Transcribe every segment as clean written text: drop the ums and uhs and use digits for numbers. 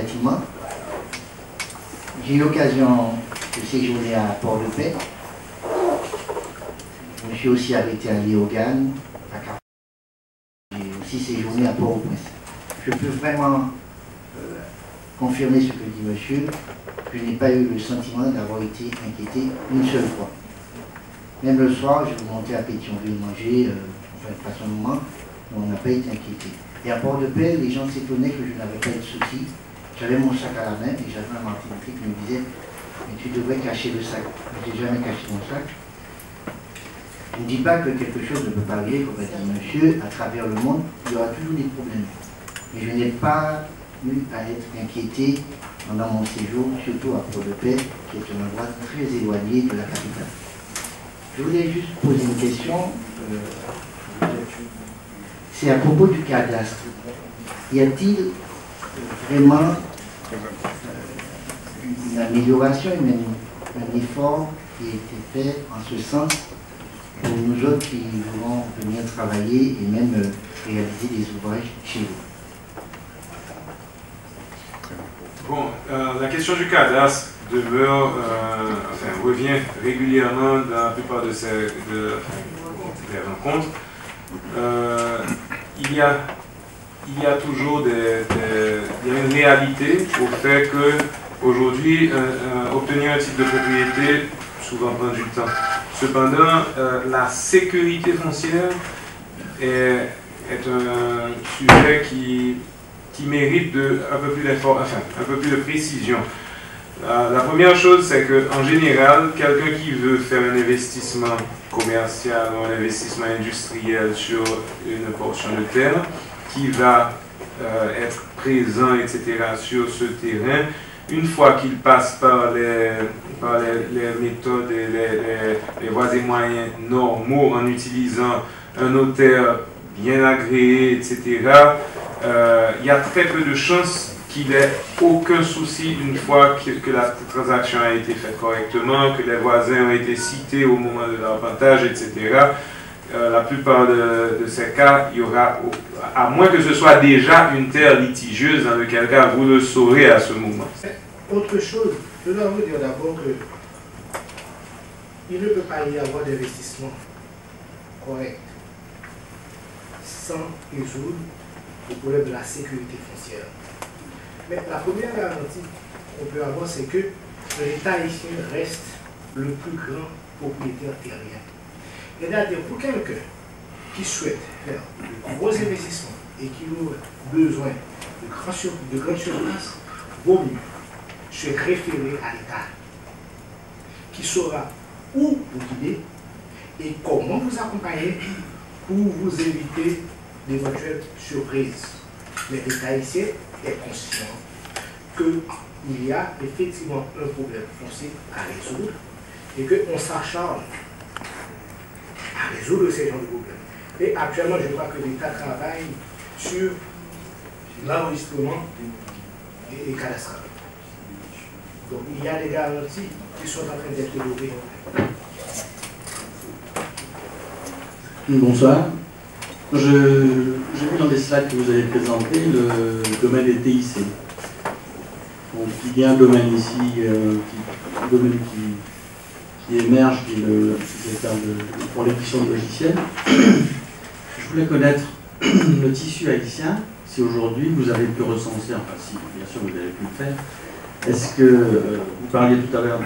bâtiment. J'ai eu l'occasion de séjourner à Port-de-Paix. Je me suis aussi arrêté à Léogane, à Carrefour. J'ai aussi séjourné à Port-au-Prince. Je peux vraiment confirmer ce que dit monsieur. Je n'ai pas eu le sentiment d'avoir été inquiété une seule fois. Même le soir, je montais à Pétionville manger, enfin, pas son moment, on n'a pas été inquiété. Et à Port-de-Paix, les gens s'étonnaient que je n'avais pas de soucis. J'avais mon sac à la main et j'avais un Martiniquais qui me disait « Mais tu devrais cacher le sac ». Je n'ai jamais caché mon sac. Je ne dis pas que quelque chose ne peut pas arriver, comme a dit monsieur, à travers le monde, il y aura toujours des problèmes. Mais je n'ai pas eu à être inquiété pendant mon séjour, surtout à Port-de-Paix, qui est un endroit très éloigné de la capitale. Je voulais juste poser une question. C'est à propos du cadastre. Y a-t-il vraiment une amélioration, même un effort qui a été fait en ce sens pour nous autres qui voulons venir travailler et même réaliser des ouvrages chez vous? Bon, la question du cadastre demeure, revient régulièrement dans la plupart de ces rencontres. Il y a toujours une réalité au fait que aujourd'hui obtenir un titre de propriété souvent prend du temps. Cependant, la sécurité foncière est un sujet qui mérite un peu plus de précision. La première chose, c'est qu'en général, quelqu'un qui veut faire un investissement commercial ou un investissement industriel sur une portion de terre, qui va être présent, etc., sur ce terrain, une fois qu'il passe par les méthodes et les voies et moyens normaux en utilisant un notaire bien agréé, etc., il y a très peu de chances qu'il n'ait aucun souci une fois que la transaction a été faite correctement, que les voisins ont été cités au moment de leur partage, etc. La plupart de ces cas, il y aura, à moins que ce soit déjà une terre litigieuse, dans lequel cas vous le saurez à ce moment. Autre chose, je dois vous dire d'abord que il ne peut pas y avoir d'investissement correct sans résoudre le problème de la sécurité foncière. Mais la première garantie qu'on peut avoir, c'est que l'État haïtien reste le plus grand propriétaire terrien. C'est-à-dire pour quelqu'un qui souhaite faire de gros investissements et qui a besoin de grandes surfaces, vaut mieux se référer à l'État, qui saura où vous guider et comment vous accompagner pour vous éviter d'éventuelles surprises. Mais l'État haïtien est conscient qu'il y a effectivement un problème foncier à résoudre et qu'on s'acharne à résoudre ces genres de problèmes. Et actuellement, je crois que l'État travaille sur l'enregistrement et cadastral. Donc il y a des garanties qui sont en train d'être développées. Bonsoir. J'ai vu dans les slides que vous avez présentés le domaine des TIC. Donc il y a un domaine ici, un domaine qui émerge, qui est pour l'édition de logiciels. Je voulais connaître le tissu haïtien, si aujourd'hui vous avez pu recenser, enfin si bien sûr vous avez pu le faire. Est-ce que vous parliez tout à l'heure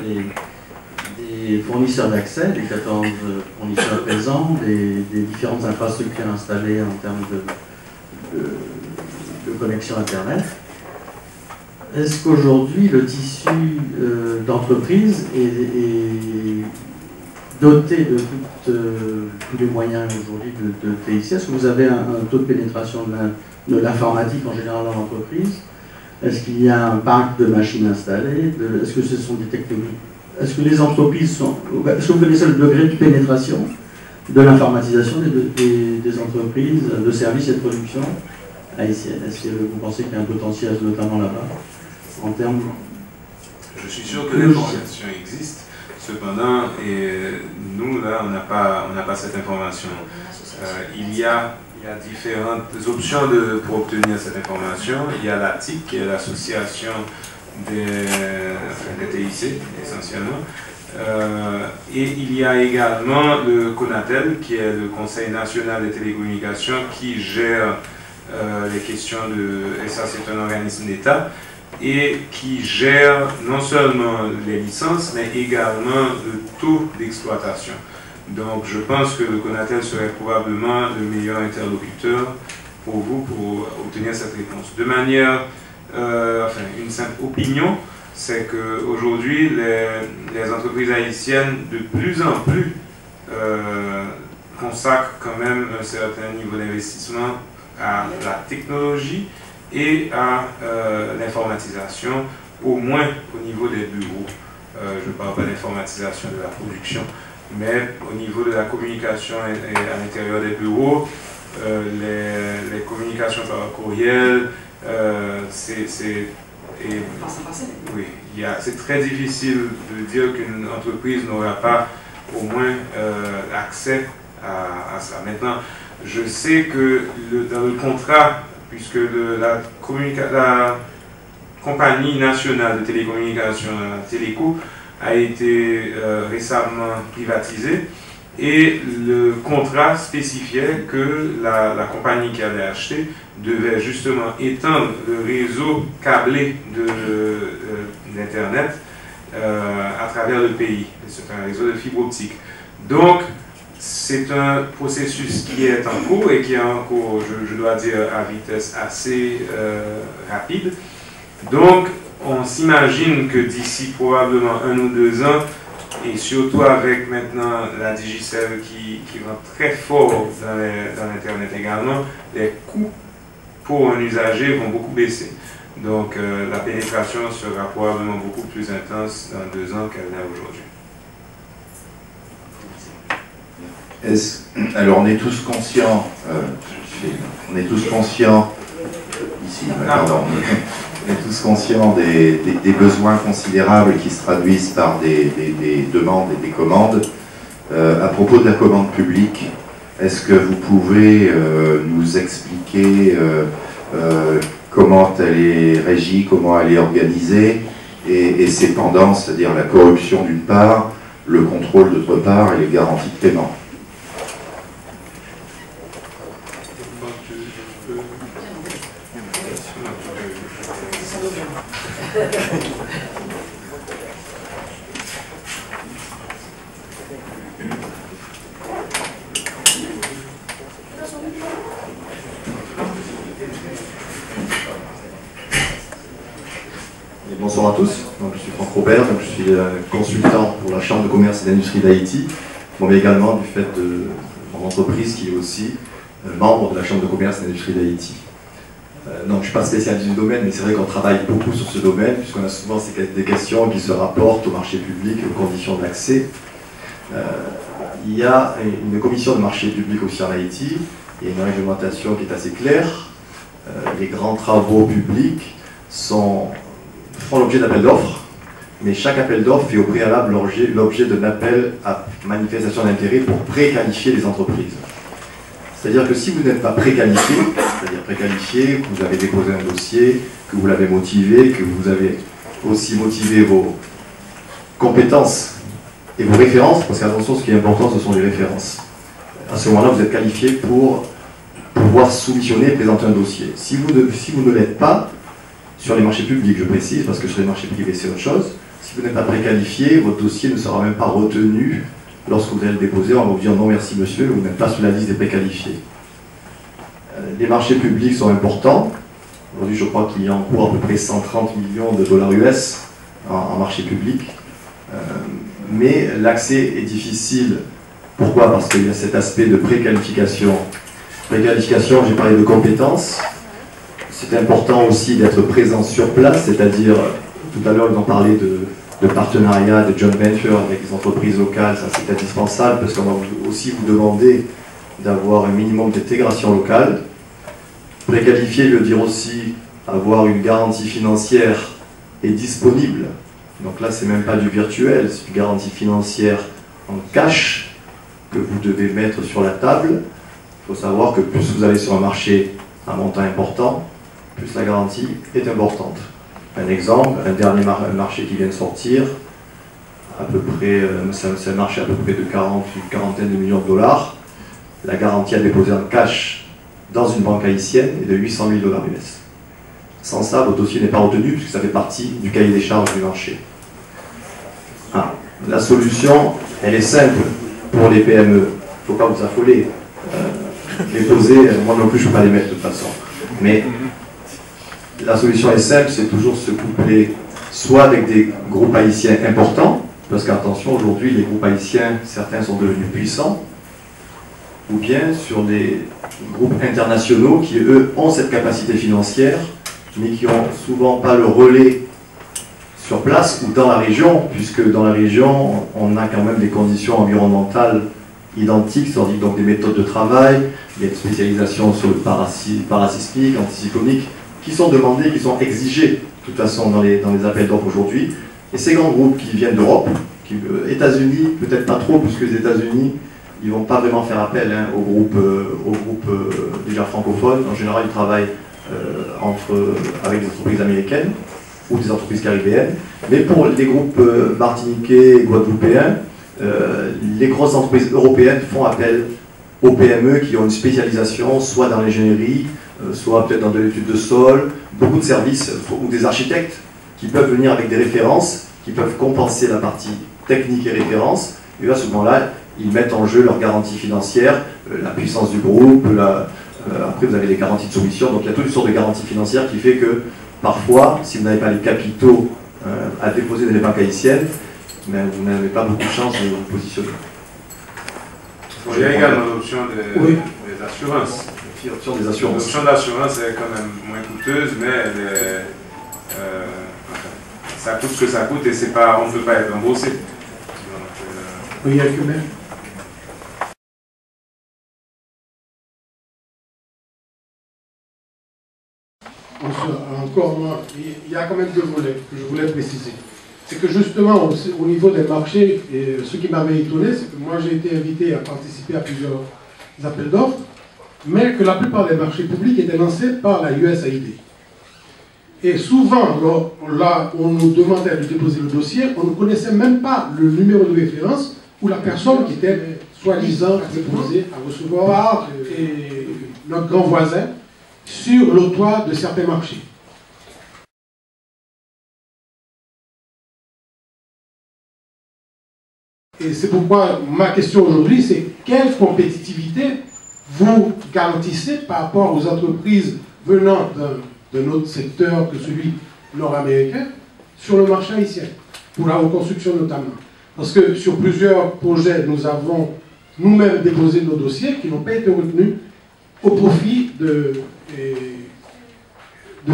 des fournisseurs d'accès, des 14 fournisseurs présents, des différentes infrastructures installées en termes de connexion Internet. Est-ce qu'aujourd'hui le tissu d'entreprise est doté de tous les moyens aujourd'hui de TIC? Est-ce que vous avez un taux de pénétration de l'informatique en général dans l'entreprise? Est-ce qu'il y a un parc de machines installées? Est-ce que ce sont des technologies? Est-ce que les entreprises sont... Est-ce que vous connaissez le degré de pénétration de l'informatisation des entreprises, de services et de production haïtiennes? Est-ce que vous pensez qu'il y a un potentiel, notamment là-bas, en termes... Je suis sûr que l'information existe. Cependant, et nous, là, on n'a pas cette information. Il y a il y a différentes options pour obtenir cette information. Il y a l'ATIC, qui est l'association des TIC, essentiellement. Et il y a également le CONATEL, qui est le Conseil national des télécommunications, qui gère les questions de... Et ça, c'est un organisme d'État, et qui gère non seulement les licences, mais également le taux d'exploitation. Donc, je pense que le CONATEL serait probablement le meilleur interlocuteur pour vous pour obtenir cette réponse. De manière, une simple opinion, c'est qu'aujourd'hui, les entreprises haïtiennes, de plus en plus, consacrent quand même un certain niveau d'investissement à la technologie et à l'informatisation, au moins au niveau des bureaux. Je ne parle pas d'informatisation de la production, mais au niveau de la communication à l'intérieur des bureaux, les communications par courriel, c'est très difficile de dire qu'une entreprise n'aura pas au moins accès à ça. Maintenant, je sais que dans le contrat, puisque la compagnie nationale de télécommunications, Téléco, a été récemment privatisée, et le contrat spécifiait que la compagnie qui avait acheté devait justement étendre le réseau câblé d'Internet à travers le pays. C'est un réseau de fibre optique. Donc, c'est un processus qui est en cours et qui est en cours, je dois dire, à vitesse assez rapide. Donc, on s'imagine que d'ici probablement 1 ou 2 ans, et surtout avec maintenant la Digicel qui va très fort dans l'Internet également, les coûts pour un usager vont beaucoup baisser. Donc la pénétration sera probablement beaucoup plus intense dans 2 ans qu'elle n'est aujourd'hui. Alors on est tous conscients, ici, pardon, on est tous conscients des besoins considérables qui se traduisent par des demandes et des commandes. À propos de la commande publique, est-ce que vous pouvez nous expliquer comment elle est régie, comment elle est organisée, et ses pendances, c'est-à-dire la corruption d'une part, le contrôle d'autre part et les garanties de paiement? Bonsoir à tous, donc, je suis Franck Robert, donc, je suis consultant pour la Chambre de commerce et d'industrie d'Haïti, mais également du fait de mon entreprise qui est aussi membre de la Chambre de commerce et d'industrie d'Haïti. Donc je ne suis pas spécialiste du domaine, mais c'est vrai qu'on travaille beaucoup sur ce domaine, puisqu'on a souvent des questions qui se rapportent au marché public et aux conditions d'accès. Il y a une commission de marché public aussi en Haïti, il y a une réglementation qui est assez claire. Les grands travaux publics font l'objet d'appels d'offres, mais chaque appel d'offres fait au préalable l'objet d'un appel à manifestation d'intérêt pour préqualifier les entreprises. C'est-à-dire que si vous n'êtes pas préqualifié, c'est-à-dire préqualifié, que vous avez déposé un dossier, que vous l'avez motivé, que vous avez aussi motivé vos compétences et vos références, parce qu'attention, ce qui est important, ce sont les références. À ce moment-là, vous êtes qualifié pour pouvoir soumissionner et présenter un dossier. Si vous ne l'êtes pas, sur les marchés publics, je précise, parce que sur les marchés privés, c'est autre chose, si vous n'êtes pas préqualifié, votre dossier ne sera même pas retenu. Lorsque vous allez le déposer, on va vous dire non merci monsieur, vous n'êtes pas sur la liste des préqualifiés. Les marchés publics sont importants. Aujourd'hui, je crois qu'il y a en cours à peu près 130 millions de dollars US en marché public. Mais l'accès est difficile. Pourquoi? Parce qu'il y a cet aspect de préqualification. Préqualification, j'ai parlé de compétences. C'est important aussi d'être présent sur place, c'est-à-dire, tout à l'heure, ils ont parlé de partenariat, de joint venture avec les entreprises locales, ça c'est indispensable parce qu'on va aussi vous demander d'avoir un minimum d'intégration locale. Préqualifier veut dire aussi avoir une garantie financière et disponible. Donc là, c'est même pas du virtuel, c'est une garantie financière en cash que vous devez mettre sur la table Il faut savoir que plus vous allez sur un marché à montant important, plus la garantie est importante. Un exemple, un dernier marché qui vient de sortir, à peu près, c'est un marché à peu près de une quarantaine de millions de dollars. La garantie à déposer en cash dans une banque haïtienne est de 800 000 $ US. Sans ça, votre dossier n'est pas retenu puisque ça fait partie du cahier des charges du marché. Ah, la solution, elle est simple pour les PME. Il ne faut pas vous affoler. Les poser, moi non plus je ne peux pas les mettre de toute façon. Mais la solution est simple, c'est toujours se coupler soit avec des groupes haïtiens importants, parce qu'attention, aujourd'hui les groupes haïtiens, certains sont devenus puissants, ou bien sur des groupes internationaux qui eux ont cette capacité financière, mais qui n'ont souvent pas le relais sur place ou dans la région, puisque dans la région, on a quand même des conditions environnementales identiques, c'est-à-dire donc des méthodes de travail, il y a une spécialisation sur le parasismique, anticyclonique, qui sont demandées, qui sont exigées, de toute façon, dans les appels d'offres aujourd'hui. Et ces grands groupes qui viennent d'Europe, États-Unis, peut-être pas trop, puisque les États-Unis, ils ne vont pas vraiment faire appel aux groupes déjà francophones. En général, ils travaillent avec des entreprises américaines ou des entreprises caribéennes. Mais pour les groupes martiniquais et guadeloupéens, les grosses entreprises européennes font appel aux PME qui ont une spécialisation, soit dans l'ingénierie, soit peut-être dans de l'étude de sol, beaucoup de services, ou des architectes qui peuvent venir avec des références, qui peuvent compenser la partie technique et référence. Et là, à ce moment-là, ils mettent en jeu leur garantie financière, la puissance du groupe, après vous avez les garanties de soumission, donc il y a toute une sorte de garantie financière qui fait que parfois, si vous n'avez pas les capitaux à déposer dans les banques haïtiennes, mais vous n'avez pas beaucoup de chance de vous positionner. Il y a également l'option des assurances. L'option des assurances. L'option d'assurance est quand même moins coûteuse, mais ça coûte ce que ça coûte et on ne peut pas être remboursé. Oui, il y a que même. Encore, il y a quand même deux volets que je voulais préciser. C'est que justement, au niveau des marchés, et ce qui m'avait étonné, c'est que moi j'ai été invité à participer à plusieurs appels d'offres, mais que la plupart des marchés publics étaient lancés par la USAID. Et souvent, là où on nous demandait de déposer le dossier, on ne connaissait même pas le numéro de référence ou la personne qui était soi-disant déposée à recevoir et notre grand voisin sur le toit de certains marchés. Et c'est pourquoi ma question aujourd'hui, c'est quelle compétitivité vous garantissez par rapport aux entreprises venant d'un autre secteur que celui nord-américain sur le marché haïtien, pour la reconstruction notamment. Parce que sur plusieurs projets, nous avons nous-mêmes déposé nos dossiers qui n'ont pas été retenus au profit de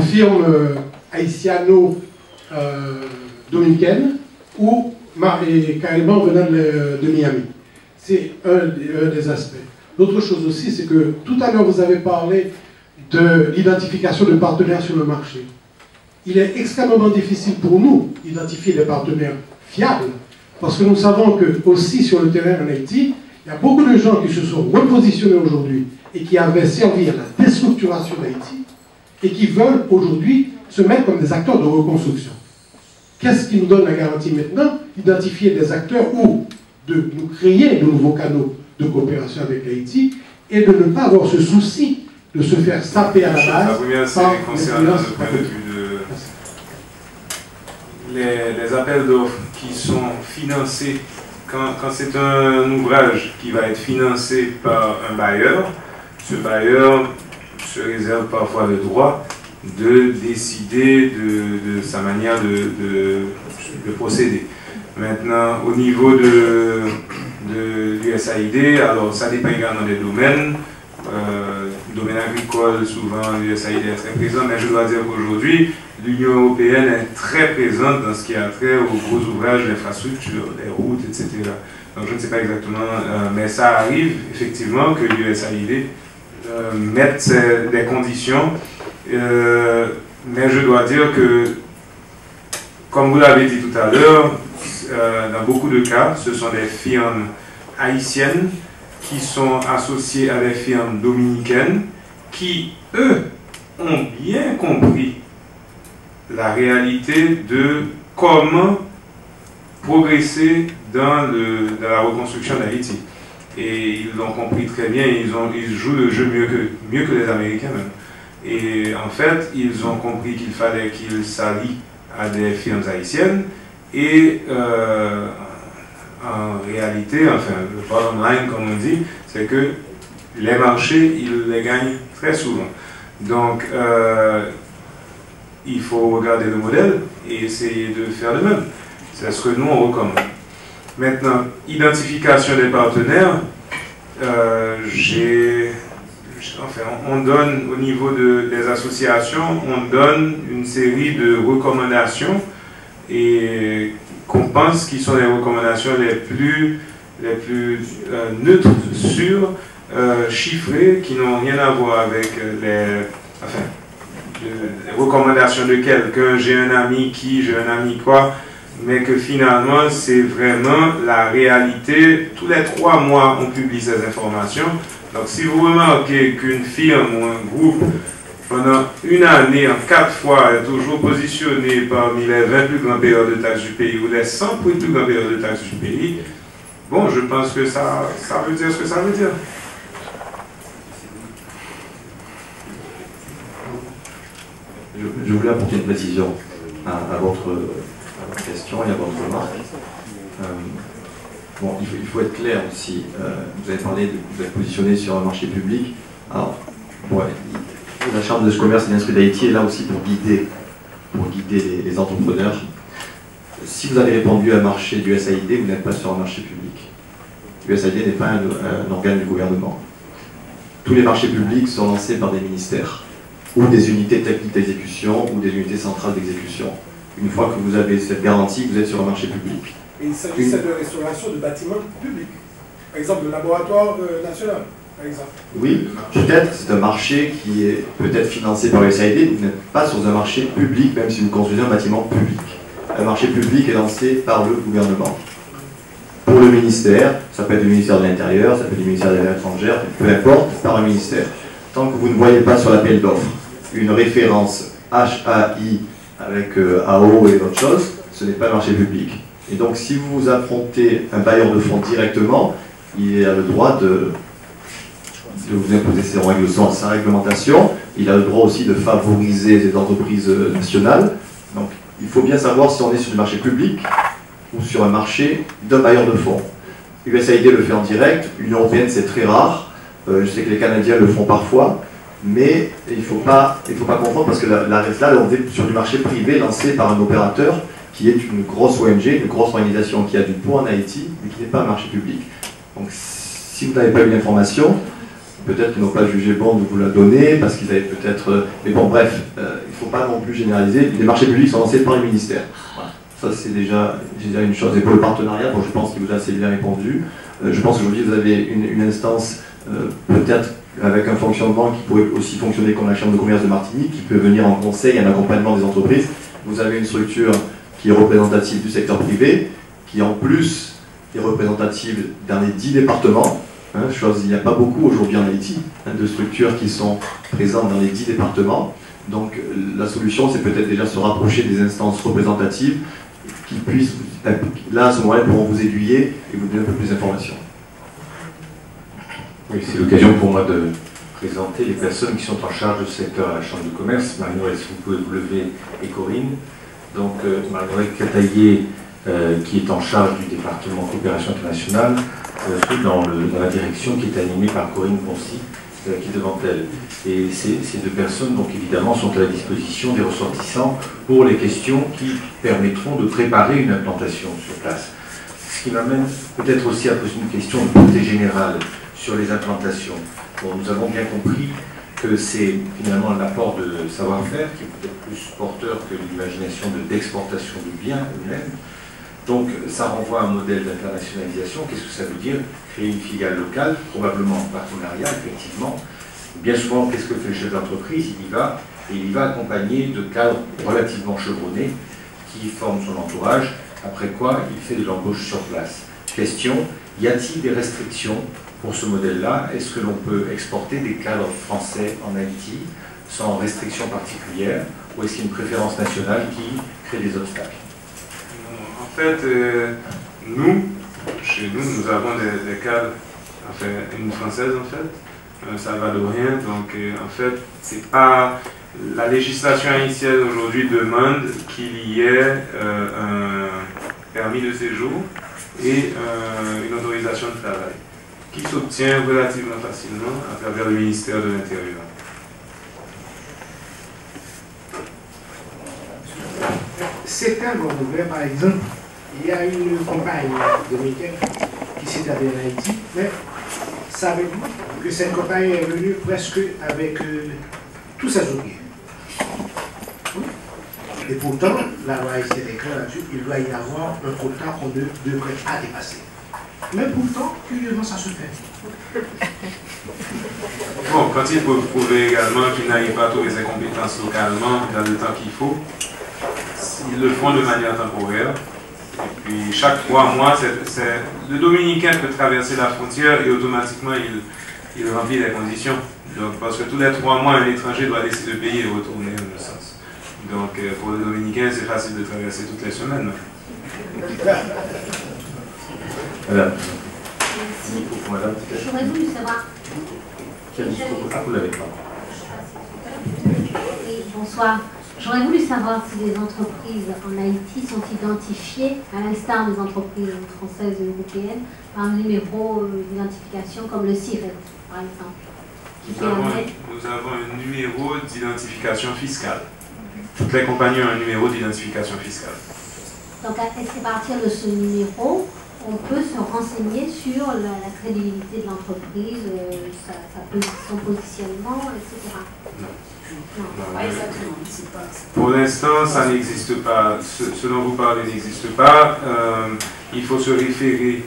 firmes haïtiano-dominicaines ou carrément venant de Miami. C'est un des aspects. L'autre chose aussi, c'est que tout à l'heure, vous avez parlé de l'identification de partenaires sur le marché. Il est extrêmement difficile pour nous d'identifier des partenaires fiables, parce que nous savons que aussi sur le terrain en Haïti, il y a beaucoup de gens qui se sont repositionnés aujourd'hui et qui avaient servi à la déstructuration d'Haïti et qui veulent aujourd'hui se mettre comme des acteurs de reconstruction. Qu'est-ce qui nous donne la garantie maintenant d'identifier des acteurs ou de nous créer de nouveaux canaux de coopération avec Haïti et de ne pas avoir ce souci de se faire saper à la base. La première, c'est concernant le point de vue les appels d'offres qui sont financés, quand c'est un ouvrage qui va être financé par un bailleur, ce bailleur se réserve parfois le droit de décider de sa manière de procéder. Maintenant, au niveau de l'USAID, alors ça dépend également des domaines. Domaine agricole, souvent l'USAID est très présent, mais je dois dire qu'aujourd'hui, l'Union européenne est très présente dans ce qui a trait aux gros ouvrages d'infrastructures, des routes, etc. Donc je ne sais pas exactement, mais ça arrive effectivement que l'USAID mette des conditions, mais je dois dire que, comme vous l'avez dit tout à l'heure, dans beaucoup de cas, ce sont des firmes haïtiennes qui sont associés à des firmes dominicaines qui, eux, ont bien compris la réalité de comment progresser dans la reconstruction d'Haïti. Et ils l'ont compris très bien, ils jouent le jeu mieux que les Américains même. Et en fait, ils ont compris qu'il fallait qu'ils s'allient à des firmes haïtiennes et en réalité, enfin, le bottom line, comme on dit, c'est que les marchés, ils les gagnent très souvent. Donc, il faut regarder le modèle et essayer de faire de même. C'est ce que nous, on recommande. Maintenant, identification des partenaires, on donne au niveau des associations, on donne une série de recommandations et qu'on pense qui sont les recommandations les plus neutres, sûres, chiffrées, qui n'ont rien à voir avec les recommandations de quelqu'un, j'ai un ami qui, j'ai un ami quoi, mais que finalement c'est vraiment la réalité. Tous les 3 mois on publie ces informations. Donc si vous remarquez qu'une firme ou un groupe pendant une année, en 4 fois, est toujours positionné parmi les 20 plus grands payeurs de taxes du pays ou les 100 plus grands payeurs de taxes du pays, bon, je pense que ça veut dire ce que ça veut dire. Je voulais apporter une précision à votre question et à votre remarque. Bon, il faut être clair aussi. Vous avez parlé vous êtes positionné sur un marché public. Alors, ouais, la Chambre de commerce et d'industrie d'Haïti est là aussi pour guider les entrepreneurs. Si vous avez répondu à un marché du SAID, vous n'êtes pas sur un marché public. L'USAID n'est pas un organe du gouvernement. Tous les marchés publics sont lancés par des ministères ou des unités techniques d'exécution ou des unités centrales d'exécution. Une fois que vous avez cette garantie, vous êtes sur un marché public. Et il s'agissait de restauration de bâtiments publics. Par exemple, le laboratoire national, par exemple. Oui, peut-être, c'est un marché qui est peut-être financé par l'USAID, vous n'êtes pas sur un marché public, même si vous construisez un bâtiment public. Un marché public est lancé par le gouvernement. Pour le ministère, ça peut être le ministère de l'Intérieur, ça peut être le ministère des Affaires étrangères, peu importe, par un ministère. Tant que vous ne voyez pas sur l'appel d'offres une référence HAI avec AO et d'autres choses, ce n'est pas un marché public. Et donc si vous affrontez un bailleur de fonds directement, il a le droit de vous imposer ses règles, sa réglementation, il a le droit aussi de favoriser les entreprises nationales. Donc il faut bien savoir si on est sur du marché public ou sur un marché d'un bailleur de fonds. USAID le fait en direct, l'Union européenne c'est très rare, je sais que les Canadiens le font parfois, mais il ne faut pas confondre parce que là on est sur du marché privé lancé par un opérateur qui est une grosse ONG, une grosse organisation qui a du poids en Haïti, mais qui n'est pas un marché public. Donc si vous n'avez pas eu l'information, peut-être qu'ils n'ont pas jugé bon de vous la donner, parce qu'ils avaient peut-être... Mais bon, bref, il ne faut pas non plus généraliser. Les marchés publics sont lancés par les ministères. Voilà. Ça, c'est déjà une chose. Et pour le partenariat, bon, je pense qu'il vous a assez bien répondu. Je pense qu'aujourd'hui, vous avez une instance, peut-être avec un fonctionnement qui pourrait aussi fonctionner comme la Chambre de commerce de Martinique, qui peut venir en conseil, en accompagnement des entreprises. Vous avez une structure qui est représentative du secteur privé, qui en plus est représentative dans les 10 départements. Il n'y a pas beaucoup aujourd'hui en Haïti de structures qui sont présentes dans les 10 départements. Donc la solution, c'est peut-être déjà se rapprocher des instances représentatives qui puissent, là à ce moment-là, pourront vous aiguiller et vous donner un peu plus d'informations. Oui, c'est l'occasion pour moi de présenter les personnes qui sont en charge de ce secteur à la Chambre de commerce. Marie-Noël, si vous pouvez vous lever, et Corinne. Donc Marie-Noël Cataillé, qui est en charge du département coopération internationale, dans la direction qui est animée par Corinne Poncy, qui est devant elle. Et ces deux personnes, donc évidemment, sont à la disposition des ressortissants pour les questions qui permettront de préparer une implantation sur place. Ce qui m'amène peut-être aussi à poser une question de portée générale sur les implantations. Bon, nous avons bien compris que c'est finalement l'apport de savoir-faire qui est peut-être plus porteur que l'imagination d'exportation de biens eux-mêmes. Donc ça renvoie à un modèle d'internationalisation. Qu'est-ce que ça veut dire? Créer une filiale locale, probablement en partenariat, effectivement. Bien souvent, qu'est-ce que fait le chef d'entreprise? Il y va, et il y va accompagné de cadres relativement chevronnés qui forment son entourage, après quoi il fait de l'embauche sur place. Question, Y a-t-il des restrictions pour ce modèle-là? Est-ce que l'on peut exporter des cadres français en Haïti sans restriction particulière, ou est-ce qu'il y a une préférence nationale qui crée des obstacles? En fait, chez nous, nous avons des cadres, enfin, une française en fait, un salvadorien, donc en fait, c'est pas... La législation haïtienne aujourd'hui demande qu'il y ait un permis de séjour et une autorisation de travail, qui s'obtient relativement facilement à travers le ministère de l'Intérieur. Certains vont ouvrir, par exemple, il y a une compagnie dominicaine qui s'est établie en Haïti, mais savez-vous que cette compagnie est venue presque avec tous ses ouvriers? Oui. Et pourtant, la loi haïtienne est claire là-dessus, il doit y avoir un quota qu'on devrait pas dépasser. Mais pourtant, curieusement, ça se fait. Bon, quand il faut prouver également qu'ils n'arrivent pas à trouver ses compétences localement dans le temps qu'il faut, ils le font de manière temporaire. Et puis chaque 3 mois, le Dominicain peut traverser la frontière et automatiquement il remplit les conditions. Donc, parce que tous les 3 mois, un étranger doit décider de payer et retourner en ce sens. Donc pour le Dominicain, c'est facile de traverser toutes les semaines. Madame. Madame. J'aurais voulu savoir. Vous l'avez pas. Oui, bonsoir. J'aurais voulu savoir si les entreprises en Haïti sont identifiées, à l'instar des entreprises françaises et européennes, par un numéro d'identification comme le SIRET, par exemple. Nous avons un numéro d'identification fiscale. Toutes les compagnies ont un numéro d'identification fiscale. Donc, est-ce qu'à partir de ce numéro, on peut se renseigner sur la crédibilité de l'entreprise, son positionnement, etc. Non. Non. Pas exactement. Pour l'instant, ça n'existe pas. Ce dont vous parlez n'existe pas. Il faut se référer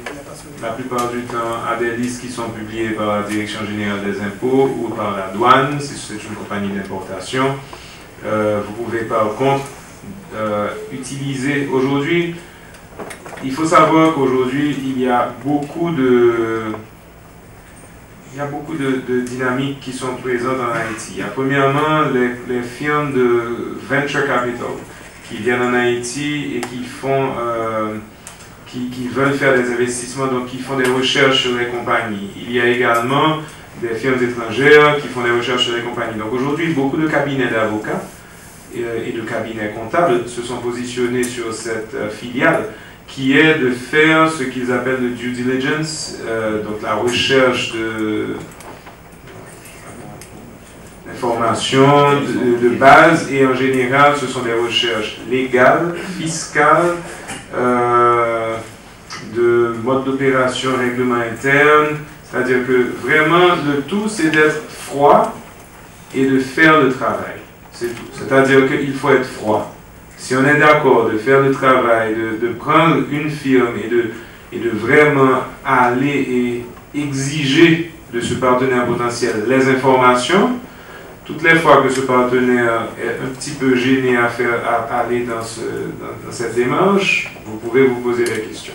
la plupart du temps à des listes qui sont publiées par la Direction générale des impôts ou par la douane, si c'est une compagnie d'importation. Vous pouvez par contre utiliser aujourd'hui. Il faut savoir qu'aujourd'hui, il y a beaucoup de dynamiques qui sont présentes en Haïti. Il y a premièrement les firmes de venture capital qui viennent en Haïti et qui veulent faire des investissements, donc qui font des recherches sur les compagnies. Il y a également des firmes étrangères qui font des recherches sur les compagnies. Donc aujourd'hui, beaucoup de cabinets d'avocats et de cabinets comptables se sont positionnés sur cette filiale qui est de faire ce qu'ils appellent le due diligence, donc la recherche d'informations de base, et en général ce sont des recherches légales, fiscales, de mode d'opération, règlement interne, c'est-à-dire que vraiment le tout c'est d'être froid et de faire le travail, c'est tout. C'est-à-dire qu'il faut être froid. Si on est d'accord de faire le travail, de prendre une firme et de vraiment aller et exiger de ce partenaire potentiel les informations, toutes les fois que ce partenaire est un petit peu gêné à aller dans cette démarche, vous pouvez vous poser des questions.